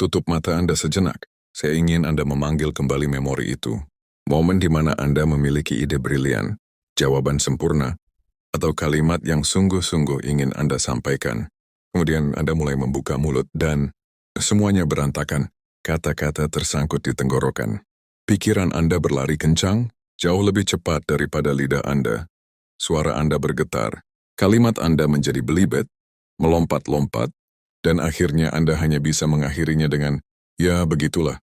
Tutup mata Anda sejenak. Saya ingin Anda memanggil kembali memori itu. Momen di mana Anda memiliki ide brilian, jawaban sempurna, atau kalimat yang sungguh-sungguh ingin Anda sampaikan. Kemudian Anda mulai membuka mulut dan semuanya berantakan. Kata-kata tersangkut di tenggorokan. Pikiran Anda berlari kencang, jauh lebih cepat daripada lidah Anda. Suara Anda bergetar. Kalimat Anda menjadi belibet, melompat-lompat, dan akhirnya Anda hanya bisa mengakhirinya dengan, "Ya, begitulah."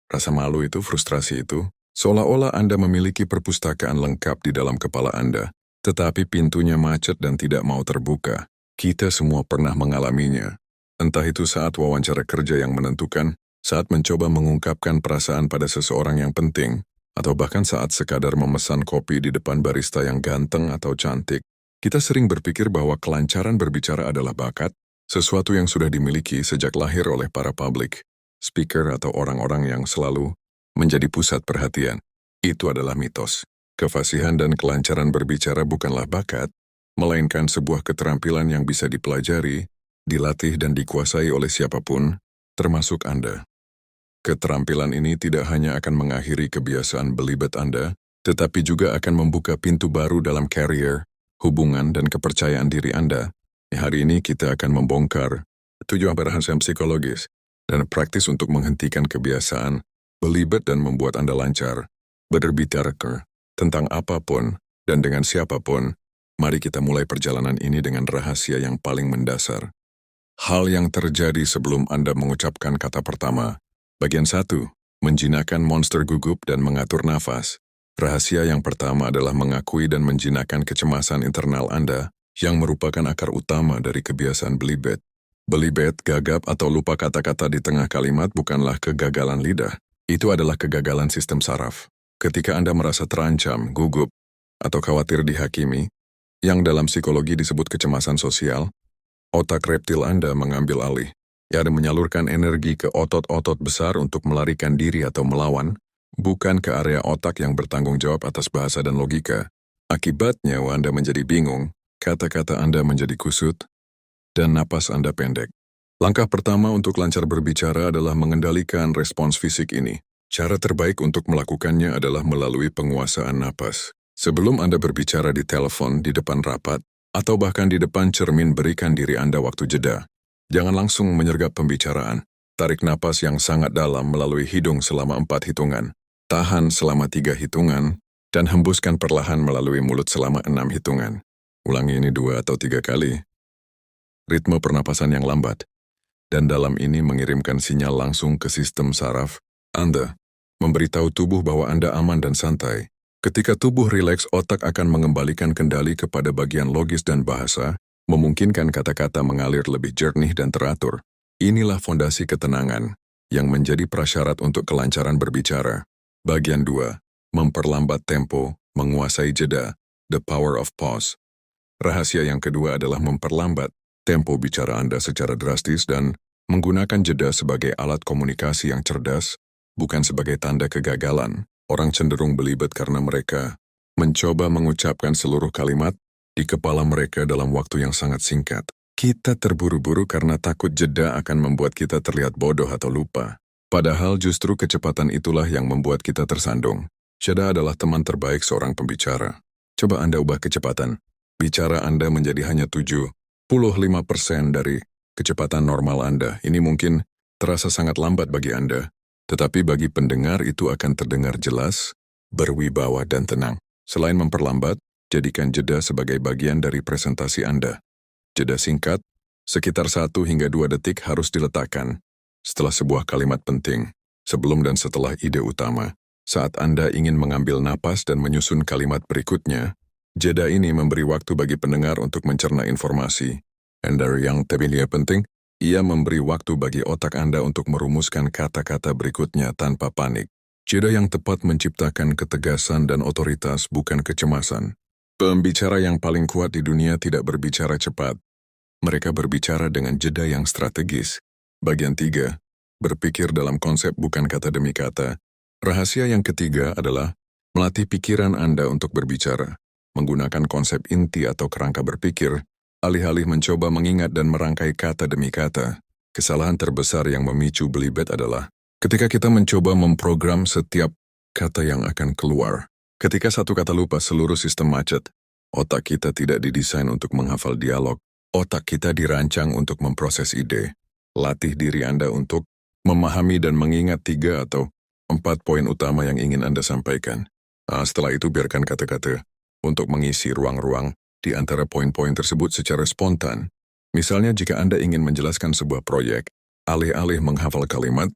Rasa malu itu, frustrasi itu, seolah-olah Anda memiliki perpustakaan lengkap di dalam kepala Anda, tetapi pintunya macet dan tidak mau terbuka. Kita semua pernah mengalaminya. Entah itu saat wawancara kerja yang menentukan, saat mencoba mengungkapkan perasaan pada seseorang yang penting, atau bahkan saat sekadar memesan kopi di depan barista yang ganteng atau cantik. Kita sering berpikir bahwa kelancaran berbicara adalah bakat, sesuatu yang sudah dimiliki sejak lahir oleh para public speaker atau orang-orang yang selalu menjadi pusat perhatian. Itu adalah mitos. Kefasihan dan kelancaran berbicara bukanlah bakat, melainkan sebuah keterampilan yang bisa dipelajari, dilatih dan dikuasai oleh siapapun, termasuk Anda. Keterampilan ini tidak hanya akan mengakhiri kebiasaan belibet Anda, tetapi juga akan membuka pintu baru dalam karier, hubungan, dan kepercayaan diri Anda. Hari ini kita akan membongkar 7 rahasia psikologis dan praktis untuk menghentikan kebiasaan belibet dan membuat Anda lancar berbicara tentang apapun dan dengan siapapun. Mari kita mulai perjalanan ini dengan rahasia yang paling mendasar. Hal yang terjadi sebelum Anda mengucapkan kata pertama. Bagian 1. Menjinakkan monster gugup dan mengatur nafas. Rahasia yang pertama adalah mengakui dan menjinakkan kecemasan internal Anda yang merupakan akar utama dari kebiasaan belibet. Belibet, gagap, atau lupa kata-kata di tengah kalimat bukanlah kegagalan lidah. Itu adalah kegagalan sistem saraf. Ketika Anda merasa terancam, gugup, atau khawatir dihakimi, yang dalam psikologi disebut kecemasan sosial, otak reptil Anda mengambil alih. Ia menyalurkan energi ke otot-otot besar untuk melarikan diri atau melawan, bukan ke area otak yang bertanggung jawab atas bahasa dan logika. Akibatnya, Anda menjadi bingung, kata-kata Anda menjadi kusut, dan napas Anda pendek. Langkah pertama untuk lancar berbicara adalah mengendalikan respons fisik ini. Cara terbaik untuk melakukannya adalah melalui penguasaan napas. Sebelum Anda berbicara di telepon, di depan rapat, atau bahkan di depan cermin, berikan diri Anda waktu jeda. Jangan langsung menyergap pembicaraan. Tarik napas yang sangat dalam melalui hidung selama 4 hitungan. Tahan selama 3 hitungan, dan hembuskan perlahan melalui mulut selama 6 hitungan. Ulangi ini 2 atau 3 kali. Ritme pernapasan yang lambat, dan dalam ini mengirimkan sinyal langsung ke sistem saraf Anda, memberitahu tubuh bahwa Anda aman dan santai. Ketika tubuh rileks, otak akan mengembalikan kendali kepada bagian logis dan bahasa, memungkinkan kata-kata mengalir lebih jernih dan teratur. Inilah fondasi ketenangan yang menjadi prasyarat untuk kelancaran berbicara. Bagian 2. Memperlambat tempo, menguasai jeda, the power of pause. Rahasia yang kedua adalah memperlambat tempo bicara Anda secara drastis dan menggunakan jeda sebagai alat komunikasi yang cerdas, bukan sebagai tanda kegagalan. Orang cenderung belibet karena mereka mencoba mengucapkan seluruh kalimat di kepala mereka dalam waktu yang sangat singkat. Kita terburu-buru karena takut jeda akan membuat kita terlihat bodoh atau lupa. Padahal justru kecepatan itulah yang membuat kita tersandung. Jeda adalah teman terbaik seorang pembicara. Coba Anda ubah kecepatan. Bicara Anda menjadi hanya 75% dari kecepatan normal Anda. Ini mungkin terasa sangat lambat bagi Anda, tetapi bagi pendengar itu akan terdengar jelas, berwibawa dan tenang. Selain memperlambat, jadikan jeda sebagai bagian dari presentasi Anda. Jeda singkat, sekitar 1 hingga 2 detik harus diletakkan setelah sebuah kalimat penting, sebelum dan setelah ide utama. Saat Anda ingin mengambil napas dan menyusun kalimat berikutnya, jeda ini memberi waktu bagi pendengar untuk mencerna informasi. Dan dari yang lebih penting, ia memberi waktu bagi otak Anda untuk merumuskan kata-kata berikutnya tanpa panik. Jeda yang tepat menciptakan ketegasan dan otoritas, bukan kecemasan. Pembicara yang paling kuat di dunia tidak berbicara cepat. Mereka berbicara dengan jeda yang strategis. Bagian 3. Berpikir dalam konsep bukan kata demi kata. Rahasia yang ketiga adalah melatih pikiran Anda untuk berbicara. Menggunakan konsep inti atau kerangka berpikir, alih-alih mencoba mengingat dan merangkai kata demi kata. Kesalahan terbesar yang memicu belibet adalah ketika kita mencoba memprogram setiap kata yang akan keluar. Ketika satu kata lupa, seluruh sistem macet. Otak kita tidak didesain untuk menghafal dialog. Otak kita dirancang untuk memproses ide. Latih diri Anda untuk memahami dan mengingat 3 atau 4 poin utama yang ingin Anda sampaikan. Setelah itu biarkan kata-kata untuk mengisi ruang-ruang di antara poin-poin tersebut secara spontan. Misalnya jika Anda ingin menjelaskan sebuah proyek, alih-alih menghafal kalimat,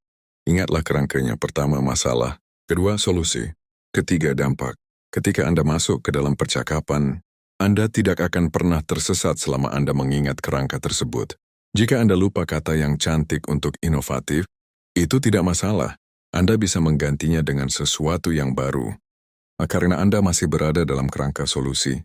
ingatlah kerangkanya. Pertama, masalah. Kedua, solusi. Ketiga, dampak. Ketika Anda masuk ke dalam percakapan, Anda tidak akan pernah tersesat selama Anda mengingat kerangka tersebut. Jika Anda lupa kata yang cantik untuk inovatif, itu tidak masalah. Anda bisa menggantinya dengan sesuatu yang baru. Karena Anda masih berada dalam kerangka solusi.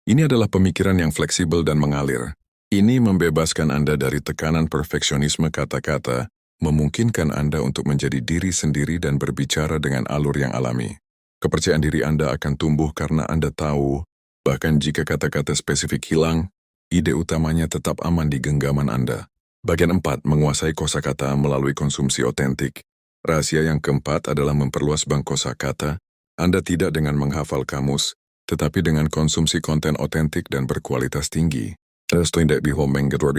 Ini adalah pemikiran yang fleksibel dan mengalir. Ini membebaskan Anda dari tekanan perfeksionisme kata-kata, memungkinkan Anda untuk menjadi diri sendiri dan berbicara dengan alur yang alami. Kepercayaan diri Anda akan tumbuh karena Anda tahu, bahkan jika kata-kata spesifik hilang, ide utamanya tetap aman di genggaman Anda. Bagian 4, menguasai kosakata melalui konsumsi otentik. Rahasia yang keempat adalah memperluas bank kosakata. Anda tidak dengan menghafal kamus, tetapi dengan konsumsi konten otentik dan berkualitas tinggi. Tidak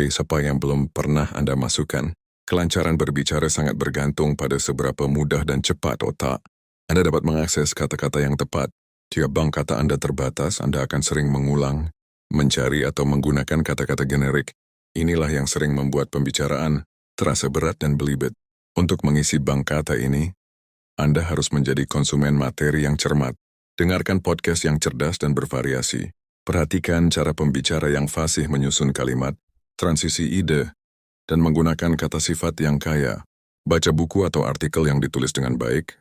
siapa yang belum pernah Anda masukkan. Kelancaran berbicara sangat bergantung pada seberapa mudah dan cepat otak Anda dapat mengakses kata-kata yang tepat. Jika bank kata Anda terbatas, Anda akan sering mengulang, mencari atau menggunakan kata-kata generik. Inilah yang sering membuat pembicaraan terasa berat dan belibet. Untuk mengisi bank kata ini, Anda harus menjadi konsumen materi yang cermat. Dengarkan podcast yang cerdas dan bervariasi. Perhatikan cara pembicara yang fasih menyusun kalimat, transisi ide, dan menggunakan kata sifat yang kaya. Baca buku atau artikel yang ditulis dengan baik,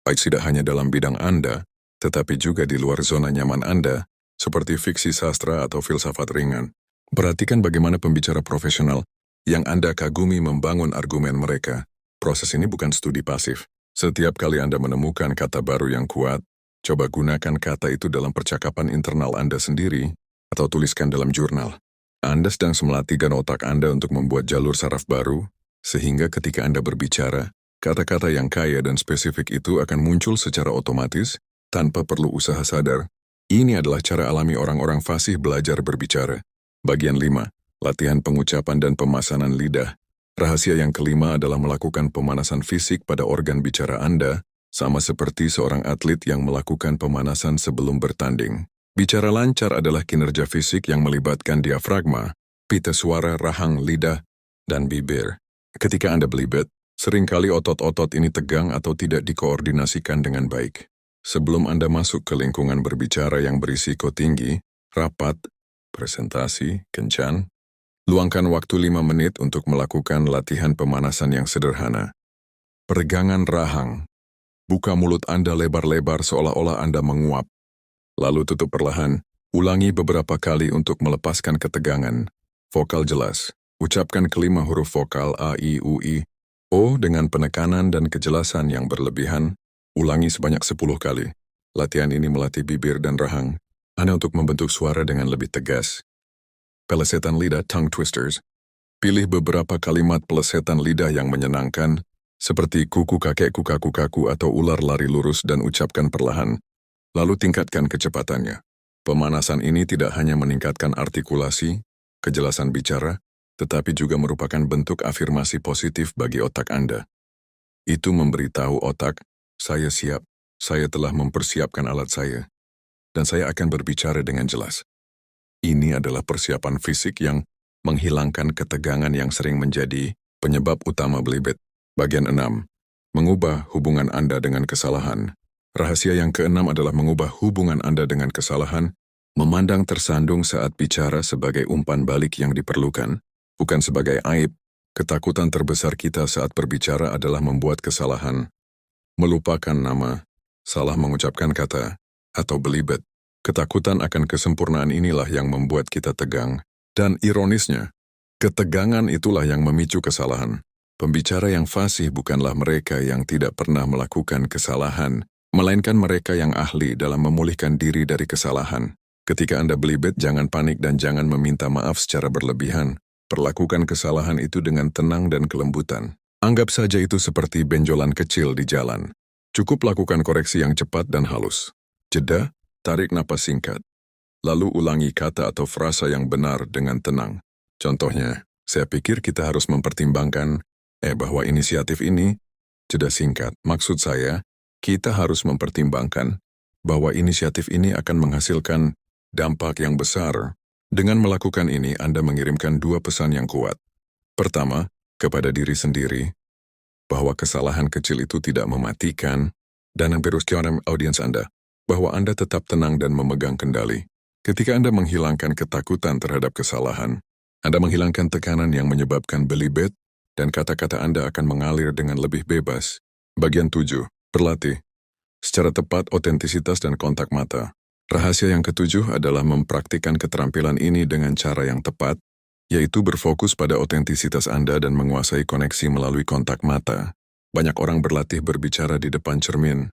baik tidak hanya dalam bidang Anda, tetapi juga di luar zona nyaman Anda, seperti fiksi sastra atau filsafat ringan. Perhatikan bagaimana pembicara profesional yang Anda kagumi membangun argumen mereka. Proses ini bukan studi pasif. Setiap kali Anda menemukan kata baru yang kuat, coba gunakan kata itu dalam percakapan internal Anda sendiri atau tuliskan dalam jurnal. Anda sedang melatihkan otak Anda untuk membuat jalur saraf baru, sehingga ketika Anda berbicara, kata-kata yang kaya dan spesifik itu akan muncul secara otomatis tanpa perlu usaha sadar. Ini adalah cara alami orang-orang fasih belajar berbicara. Bagian 5, latihan pengucapan dan pemasanan lidah. Rahasia yang kelima adalah melakukan pemanasan fisik pada organ bicara Anda, sama seperti seorang atlet yang melakukan pemanasan sebelum bertanding. Bicara lancar adalah kinerja fisik yang melibatkan diafragma, pita suara, rahang, lidah, dan bibir. Ketika Anda belibet, seringkali otot-otot ini tegang atau tidak dikoordinasikan dengan baik. Sebelum Anda masuk ke lingkungan berbicara yang berisiko tinggi, rapat, presentasi, kencan, luangkan waktu 5 menit untuk melakukan latihan pemanasan yang sederhana. Peregangan rahang. Buka mulut Anda lebar-lebar seolah-olah Anda menguap. Lalu tutup perlahan. Ulangi beberapa kali untuk melepaskan ketegangan. Vokal jelas. Ucapkan kelima huruf vokal A, I, U, I, O dengan penekanan dan kejelasan yang berlebihan. Ulangi sebanyak 10 kali. Latihan ini melatih bibir dan rahang Anda untuk membentuk suara dengan lebih tegas. Pelesetan lidah, tongue twisters. Pilih beberapa kalimat pelesetan lidah yang menyenangkan, seperti kuku kakekku, kaku-kaku, atau ular lari lurus dan ucapkan perlahan. Lalu tingkatkan kecepatannya. Pemanasan ini tidak hanya meningkatkan artikulasi, kejelasan bicara, tetapi juga merupakan bentuk afirmasi positif bagi otak Anda. Itu memberitahu otak, saya siap, saya telah mempersiapkan alat saya, dan saya akan berbicara dengan jelas. Ini adalah persiapan fisik yang menghilangkan ketegangan yang sering menjadi penyebab utama belibet. Bagian 6. Mengubah hubungan Anda dengan kesalahan. Rahasia yang keenam adalah mengubah hubungan Anda dengan kesalahan, memandang tersandung saat bicara sebagai umpan balik yang diperlukan, bukan sebagai aib. Ketakutan terbesar kita saat berbicara adalah membuat kesalahan, melupakan nama, salah mengucapkan kata, atau belibet. Ketakutan akan kesempurnaan inilah yang membuat kita tegang. Dan ironisnya, ketegangan itulah yang memicu kesalahan. Pembicara yang fasih bukanlah mereka yang tidak pernah melakukan kesalahan, melainkan mereka yang ahli dalam memulihkan diri dari kesalahan. Ketika Anda belibet, jangan panik dan jangan meminta maaf secara berlebihan. Perlakukan kesalahan itu dengan tenang dan kelembutan. Anggap saja itu seperti benjolan kecil di jalan. Cukup lakukan koreksi yang cepat dan halus. Jeda, tarik napas singkat. Lalu ulangi kata atau frasa yang benar dengan tenang. Contohnya, saya pikir kita harus mempertimbangkan, bahwa inisiatif ini, jeda singkat. Maksud saya, kita harus mempertimbangkan bahwa inisiatif ini akan menghasilkan dampak yang besar. Dengan melakukan ini, Anda mengirimkan dua pesan yang kuat. Pertama, kepada diri sendiri, bahwa kesalahan kecil itu tidak mematikan, dan memperuskan audiens Anda, bahwa Anda tetap tenang dan memegang kendali. Ketika Anda menghilangkan ketakutan terhadap kesalahan, Anda menghilangkan tekanan yang menyebabkan belibet, dan kata-kata Anda akan mengalir dengan lebih bebas. Bagian 7. Berlatih. Secara tepat, otentisitas dan kontak mata. Rahasia yang ketujuh adalah mempraktikkan keterampilan ini dengan cara yang tepat, yaitu berfokus pada otentisitas Anda dan menguasai koneksi melalui kontak mata. Banyak orang berlatih berbicara di depan cermin,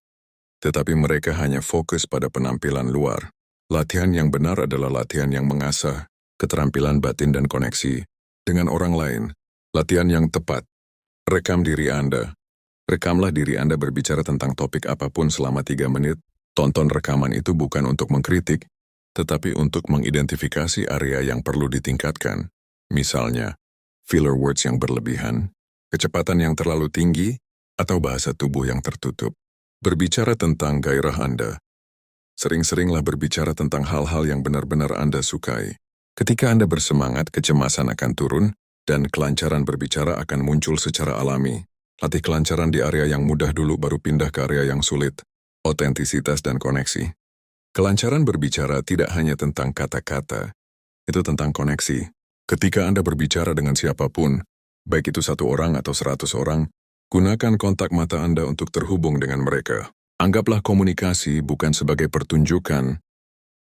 tetapi mereka hanya fokus pada penampilan luar. Latihan yang benar adalah latihan yang mengasah keterampilan batin dan koneksi dengan orang lain. Latihan yang tepat. Rekam diri Anda. Rekamlah diri Anda berbicara tentang topik apapun selama 3 menit. Tonton rekaman itu bukan untuk mengkritik, tetapi untuk mengidentifikasi area yang perlu ditingkatkan. Misalnya, filler words yang berlebihan, kecepatan yang terlalu tinggi, atau bahasa tubuh yang tertutup. Berbicara tentang gairah Anda. Sering-seringlah berbicara tentang hal-hal yang benar-benar Anda sukai. Ketika Anda bersemangat, kecemasan akan turun, dan kelancaran berbicara akan muncul secara alami. Latih kelancaran di area yang mudah dulu baru pindah ke area yang sulit. Otentisitas dan koneksi. Kelancaran berbicara tidak hanya tentang kata-kata, itu tentang koneksi. Ketika Anda berbicara dengan siapapun, baik itu 1 orang atau 100 orang, gunakan kontak mata Anda untuk terhubung dengan mereka. Anggaplah komunikasi bukan sebagai pertunjukan,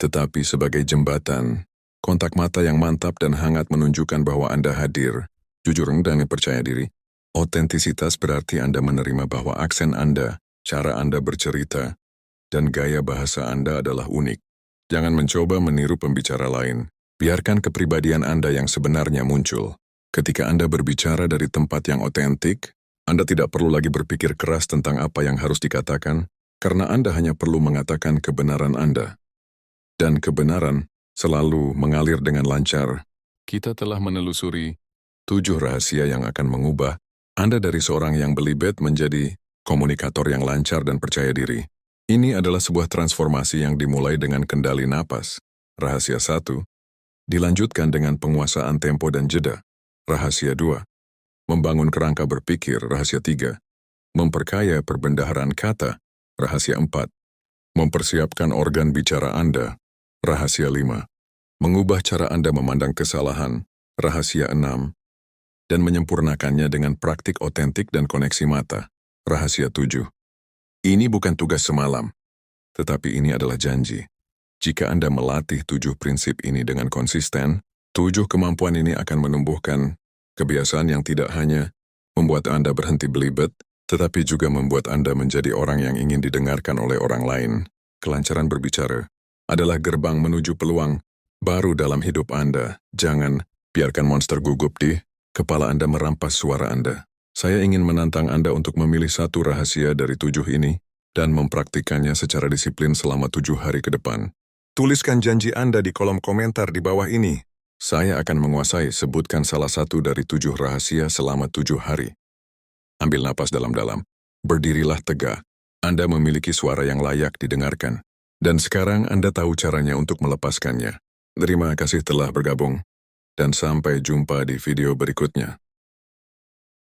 tetapi sebagai jembatan. Kontak mata yang mantap dan hangat menunjukkan bahwa Anda hadir, jujur dan percaya diri. Otentisitas berarti Anda menerima bahwa aksen Anda, cara Anda bercerita, dan gaya bahasa Anda adalah unik. Jangan mencoba meniru pembicara lain. Biarkan kepribadian Anda yang sebenarnya muncul. Ketika Anda berbicara dari tempat yang otentik, Anda tidak perlu lagi berpikir keras tentang apa yang harus dikatakan, karena Anda hanya perlu mengatakan kebenaran Anda. Dan kebenaran selalu mengalir dengan lancar. Kita telah menelusuri 7 rahasia yang akan mengubah Anda dari seorang yang belibet menjadi komunikator yang lancar dan percaya diri. Ini adalah sebuah transformasi yang dimulai dengan kendali napas. Rahasia 1. Dilanjutkan dengan penguasaan tempo dan jeda. Rahasia 2. Membangun kerangka berpikir. Rahasia 3. Memperkaya perbendaharaan kata. Rahasia 4. Mempersiapkan organ bicara Anda. Rahasia 5. Mengubah cara Anda memandang kesalahan. Rahasia 6. Dan menyempurnakannya dengan praktik otentik dan koneksi mata. Rahasia 7. Ini bukan tugas semalam, tetapi ini adalah janji. Jika Anda melatih 7 prinsip ini dengan konsisten, 7 kemampuan ini akan menumbuhkan kebiasaan yang tidak hanya membuat Anda berhenti belibet, tetapi juga membuat Anda menjadi orang yang ingin didengarkan oleh orang lain. Kelancaran berbicara adalah gerbang menuju peluang baru dalam hidup Anda. Jangan biarkan monster gugup di kepala Anda merampas suara Anda. Saya ingin menantang Anda untuk memilih 1 rahasia dari 7 ini dan mempraktikannya secara disiplin selama 7 hari ke depan. Tuliskan janji Anda di kolom komentar di bawah ini. Saya akan menguasai, sebutkan salah satu dari 7 rahasia selama 7 hari. Ambil napas dalam-dalam. Berdirilah tegak. Anda memiliki suara yang layak didengarkan. Dan sekarang Anda tahu caranya untuk melepaskannya. Terima kasih telah bergabung. Dan sampai jumpa di video berikutnya.